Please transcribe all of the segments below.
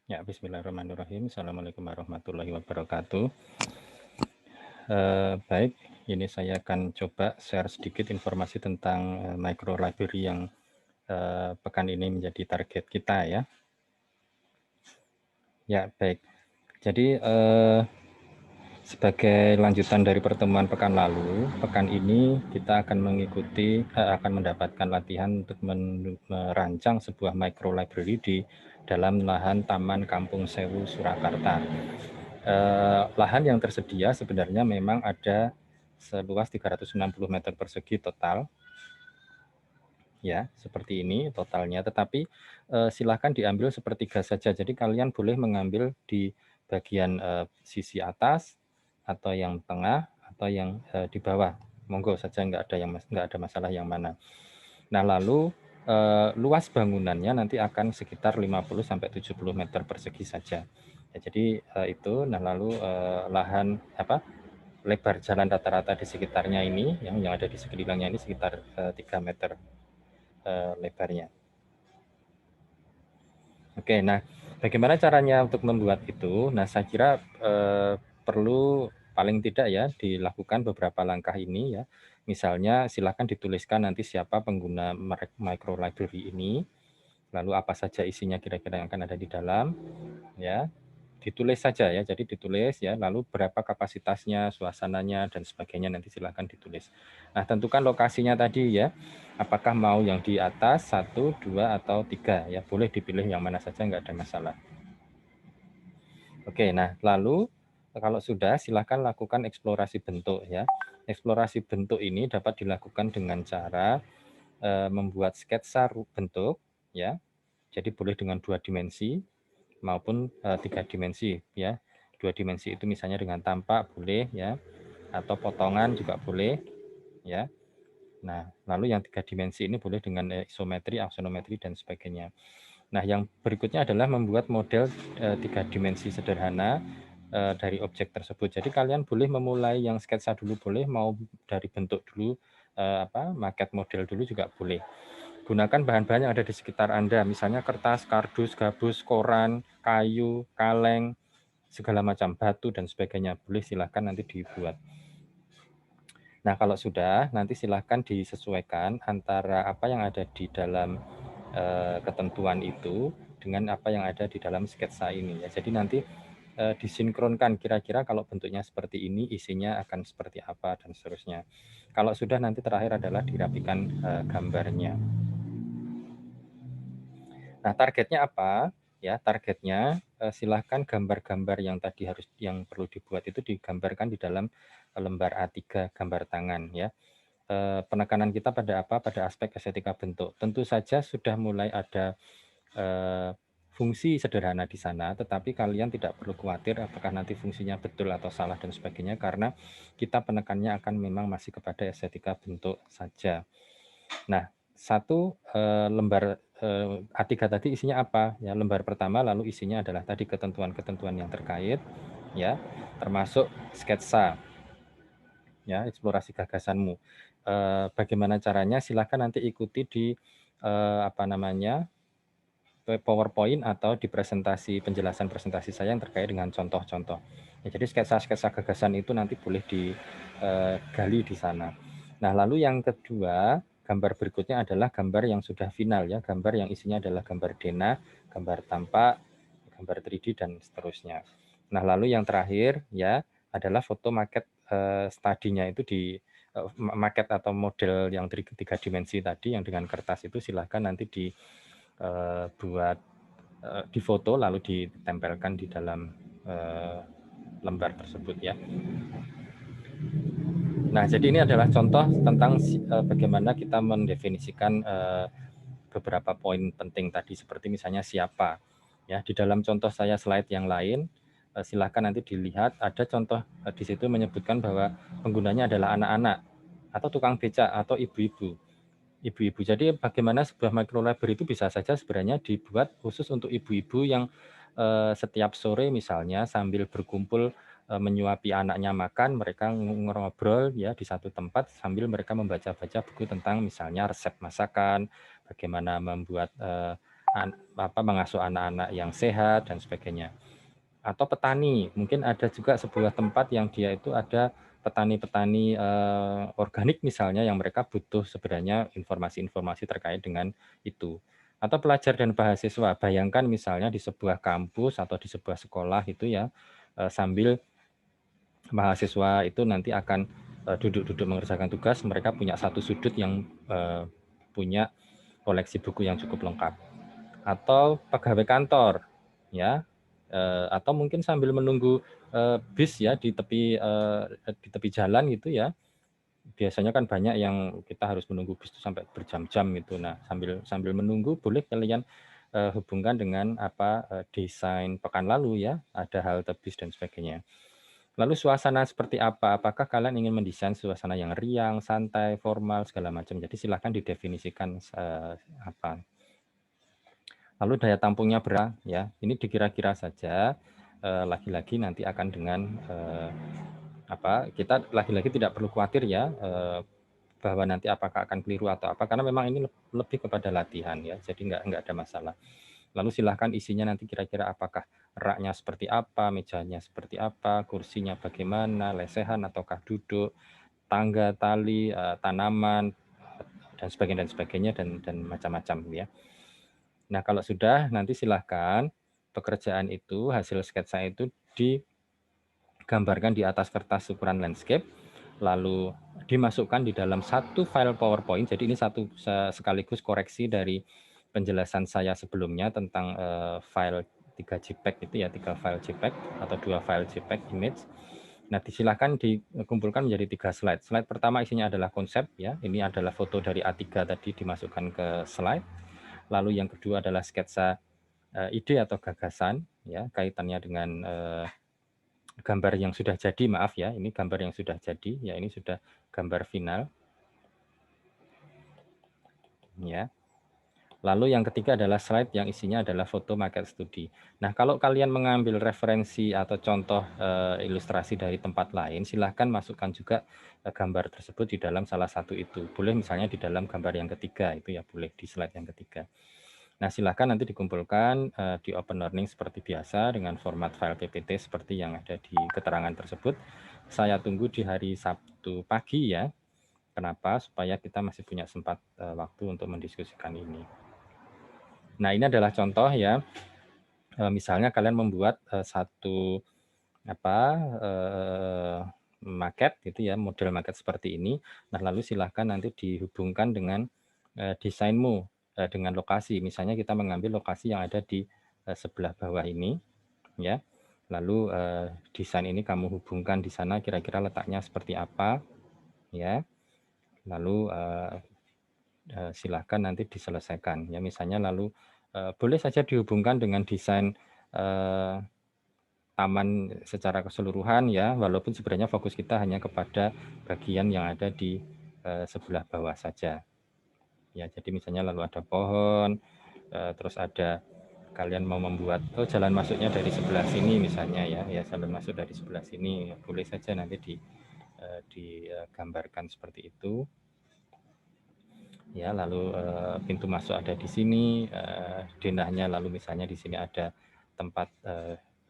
Ya, bismillahirrahmanirrahim. Assalamualaikum warahmatullahi wabarakatuh. Baik, ini saya akan coba share sedikit informasi tentang micro library yang pekan ini menjadi target kita ya. Ya, baik. Jadi sebagai lanjutan dari pertemuan pekan lalu, pekan ini kita akan akan mendapatkan latihan untuk merancang sebuah micro library di dalam lahan Taman Kampung Sewu Surakarta. Lahan yang tersedia sebenarnya memang ada seluas 360 meter persegi total, ya seperti ini totalnya. Tetapi silahkan diambil sepertiga saja. Jadi kalian boleh mengambil di bagian sisi atas atau yang tengah atau yang di bawah. Monggo saja, nggak ada masalah yang mana. Nah lalu luas bangunannya nanti akan sekitar 50-70 meter persegi saja. Ya, jadi itu. Nah lalu lahan lebar jalan rata-rata di sekitarnya ini yang ada di sekelilingnya ini sekitar 3 meter lebarnya. Oke, nah bagaimana caranya untuk membuat itu? Nah saya kira perlu paling tidak ya dilakukan beberapa langkah ini ya. Misalnya silakan dituliskan nanti siapa pengguna micro library ini, lalu apa saja isinya kira-kira yang akan ada di dalam, ya. Ditulis saja ya, jadi ditulis ya, lalu berapa kapasitasnya, suasananya, dan sebagainya nanti silakan ditulis. Nah, tentukan lokasinya tadi ya, apakah mau yang di atas, 1, 2, atau 3 ya, boleh dipilih yang mana saja, nggak ada masalah. Oke, nah lalu kalau sudah silakan lakukan eksplorasi bentuk ya. Eksplorasi bentuk ini dapat dilakukan dengan cara membuat sketsa bentuk ya. Jadi boleh dengan 2 dimensi maupun 3 dimensi ya. 2 dimensi itu misalnya dengan tampak boleh ya, atau potongan juga boleh ya. Nah, lalu yang 3 dimensi ini boleh dengan isometri, aksonometri, dan sebagainya. Nah, yang berikutnya adalah membuat model 3 dimensi sederhana dari objek tersebut. Jadi kalian boleh memulai yang sketsa dulu boleh, mau dari bentuk dulu, maket model dulu juga boleh. Gunakan bahan-bahan yang ada di sekitar Anda, misalnya kertas, kardus, gabus, koran, kayu, kaleng, segala macam, batu, dan sebagainya. Boleh, silahkan nanti dibuat. Nah, kalau sudah, nanti silahkan disesuaikan antara apa yang ada di dalam ketentuan itu dengan apa yang ada di dalam sketsa ini. Ya. Jadi nanti disinkronkan kira-kira kalau bentuknya seperti ini, isinya akan seperti apa, dan seterusnya. Kalau sudah, nanti terakhir adalah dirapikan gambarnya. Nah, targetnya apa? Ya, targetnya silahkan gambar-gambar yang tadi yang perlu dibuat itu digambarkan di dalam lembar A3 gambar tangan ya. Penekanan kita pada apa? Pada aspek estetika bentuk. Tentu saja sudah mulai ada fungsi sederhana di sana, tetapi kalian tidak perlu khawatir apakah nanti fungsinya betul atau salah dan sebagainya, karena kita penekannya akan memang masih kepada estetika bentuk saja. Nah, satu lembar A3 tadi isinya apa? Ya, lembar pertama lalu isinya adalah tadi ketentuan-ketentuan yang terkait, ya, termasuk sketsa, ya, eksplorasi gagasanmu. Bagaimana caranya? Silakan nanti ikuti di PowerPoint atau di penjelasan presentasi saya yang terkait dengan contoh-contoh. Ya, jadi sketsa-sketsa gagasan itu nanti boleh digali di sana. Nah, lalu yang kedua, gambar berikutnya adalah gambar yang sudah final ya, gambar yang isinya adalah gambar denah, gambar tampak, gambar 3D, dan seterusnya. Nah, lalu yang terakhir ya adalah foto maket studinya itu maket atau model yang 3 dimensi tadi yang dengan kertas itu silahkan nanti buat difoto lalu ditempelkan di dalam lembar tersebut ya. Nah, jadi ini adalah contoh tentang bagaimana kita mendefinisikan beberapa poin penting tadi, seperti misalnya siapa. Ya, di dalam contoh saya slide yang lain, silahkan nanti dilihat ada contoh di situ menyebutkan bahwa penggunanya adalah anak-anak atau tukang becak atau ibu-ibu. Jadi bagaimana sebuah micro library itu bisa saja sebenarnya dibuat khusus untuk ibu-ibu yang setiap sore misalnya sambil berkumpul menyuapi anaknya makan, mereka ngobrol ya di satu tempat sambil mereka membaca-baca buku tentang misalnya resep masakan, bagaimana membuat mengasuh anak-anak yang sehat dan sebagainya. Atau petani, mungkin ada juga sebuah tempat yang dia itu ada petani-petani organik misalnya yang mereka butuh sebenarnya informasi-informasi terkait dengan itu. Atau pelajar dan mahasiswa, bayangkan misalnya di sebuah kampus atau di sebuah sekolah itu ya, sambil mahasiswa itu nanti akan duduk-duduk mengerjakan tugas, mereka punya satu sudut yang punya koleksi buku yang cukup lengkap. Atau pegawai kantor, ya, atau mungkin sambil menunggu bis ya di tepi jalan gitu ya. Biasanya kan banyak yang kita harus menunggu bis itu sampai berjam-jam gitu. Nah, sambil menunggu boleh kalian hubungkan dengan desain pekan lalu ya, ada halte bis dan sebagainya. Lalu suasana seperti apa? Apakah kalian ingin mendesain suasana yang riang, santai, formal, segala macam? Jadi silahkan didefinisikan apa. Lalu daya tampungnya berapa? Ya, ini dikira-kira saja. Lagi-lagi nanti akan dengan kita lagi-lagi tidak perlu khawatir ya bahwa nanti apakah akan keliru atau apa, karena memang ini lebih kepada latihan ya, jadi nggak ada masalah. Lalu silahkan isinya nanti kira-kira apakah raknya seperti apa, mejanya seperti apa, kursinya bagaimana, lesehan ataukah duduk, tangga, tali, tanaman, dan sebagainya dan macam-macam ya. Nah kalau sudah nanti silahkan pekerjaan itu, hasil sketsa itu digambarkan di atas kertas ukuran landscape, lalu dimasukkan di dalam satu file PowerPoint. Jadi ini satu sekaligus koreksi dari penjelasan saya sebelumnya tentang file 3 JPEG itu ya, 3 file JPEG atau 2 file JPEG image. Nah, silakan dikumpulkan menjadi 3 slide. Slide pertama isinya adalah konsep ya. Ini adalah foto dari A3 tadi dimasukkan ke slide. Lalu yang kedua adalah sketsa ide atau gagasan ya, kaitannya dengan gambar yang sudah jadi, maaf ya, ini gambar yang sudah jadi, ya ini sudah gambar final. Ya. Lalu yang ketiga adalah slide yang isinya adalah foto market study. Nah, kalau kalian mengambil referensi atau contoh ilustrasi dari tempat lain, silahkan masukkan juga gambar tersebut di dalam salah satu itu. Boleh misalnya di dalam gambar yang ketiga, itu ya boleh di slide yang ketiga. Nah, silahkan nanti dikumpulkan di Open Learning seperti biasa dengan format file PPT seperti yang ada di keterangan tersebut. Saya tunggu di hari Sabtu pagi ya. Kenapa? Supaya kita masih punya sempat waktu untuk mendiskusikan ini. Nah, ini adalah contoh ya. Misalnya kalian membuat satu market gitu ya, model market seperti ini. Nah, lalu silahkan nanti dihubungkan dengan desainmu dengan lokasi. Misalnya kita mengambil lokasi yang ada di sebelah bawah ini ya. Lalu desain ini kamu hubungkan di sana kira-kira letaknya seperti apa ya. Lalu silahkan nanti diselesaikan ya, misalnya lalu boleh saja dihubungkan dengan desain taman secara keseluruhan ya, walaupun sebenarnya fokus kita hanya kepada bagian yang ada di sebelah bawah saja ya. Jadi misalnya lalu ada pohon, terus ada kalian mau membuat jalan masuknya dari sebelah sini misalnya ya, jalan masuk dari sebelah sini, boleh saja nanti digambarkan seperti itu. Ya, lalu pintu masuk ada di sini, denahnya, lalu misalnya di sini ada tempat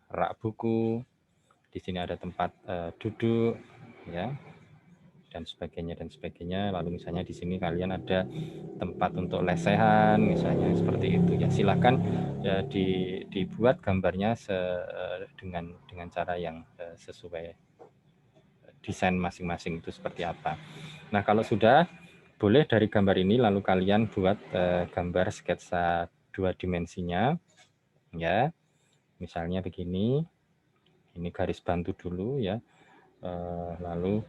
rak buku, di sini ada tempat duduk, ya, dan sebagainya. Lalu misalnya di sini kalian ada tempat untuk lesehan, misalnya seperti itu. Ya, silakan dibuat gambarnya dengan cara yang sesuai desain masing-masing itu seperti apa. Nah, kalau sudah boleh dari gambar ini lalu kalian buat gambar sketsa 2 dimensinya ya. Misalnya begini. Ini garis bantu dulu ya. Lalu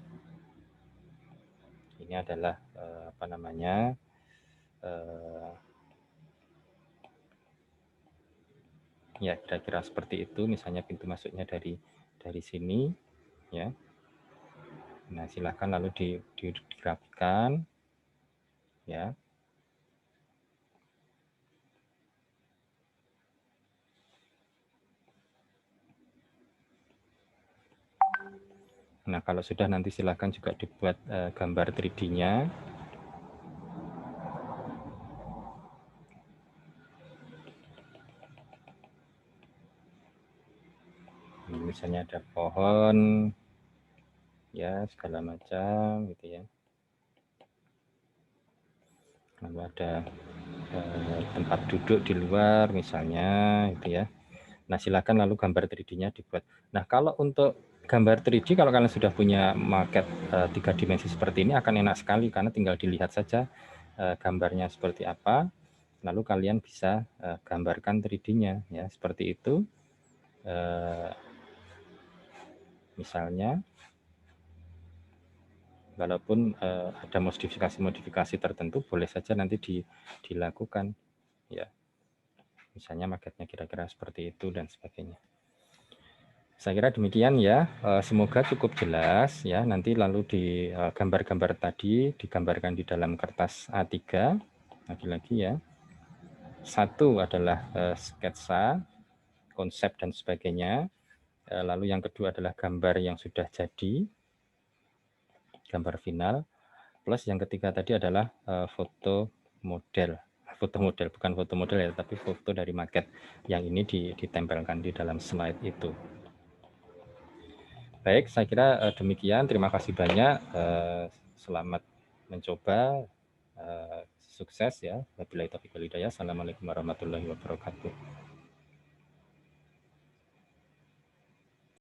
ini adalah ya kira-kira seperti itu, misalnya pintu masuknya dari sini ya. Nah, silakan lalu dirapikan ya. Nah, kalau sudah nanti silakan juga dibuat gambar 3D-nya. Misalnya ada pohon, ya segala macam gitu ya. Lalu ada tempat duduk di luar misalnya gitu ya. Nah, silakan lalu gambar 3D-nya dibuat. Nah, kalau untuk gambar 3D, kalau kalian sudah punya market 3 dimensi seperti ini akan enak sekali karena tinggal dilihat saja gambarnya seperti apa, lalu kalian bisa gambarkan 3D-nya ya seperti itu. Misalnya, walaupun ada modifikasi tertentu, boleh saja nanti dilakukan ya. Misalnya marketnya kira-kira seperti itu dan sebagainya. Saya kira demikian ya. Semoga cukup jelas ya. Nanti lalu di gambar-gambar tadi digambarkan di dalam kertas A3. Lagi-lagi ya. Satu adalah sketsa, konsep dan sebagainya. Lalu yang kedua adalah gambar yang sudah jadi, gambar final. Plus yang ketiga tadi adalah foto model. Foto model, bukan foto model ya, tapi foto dari market yang ini ditempelkan di dalam slide itu. Baik, saya kira demikian. Terima kasih banyak. Selamat mencoba. Sukses ya. Wabillahi taufiq wal hidayah. Assalamualaikum warahmatullahi wabarakatuh.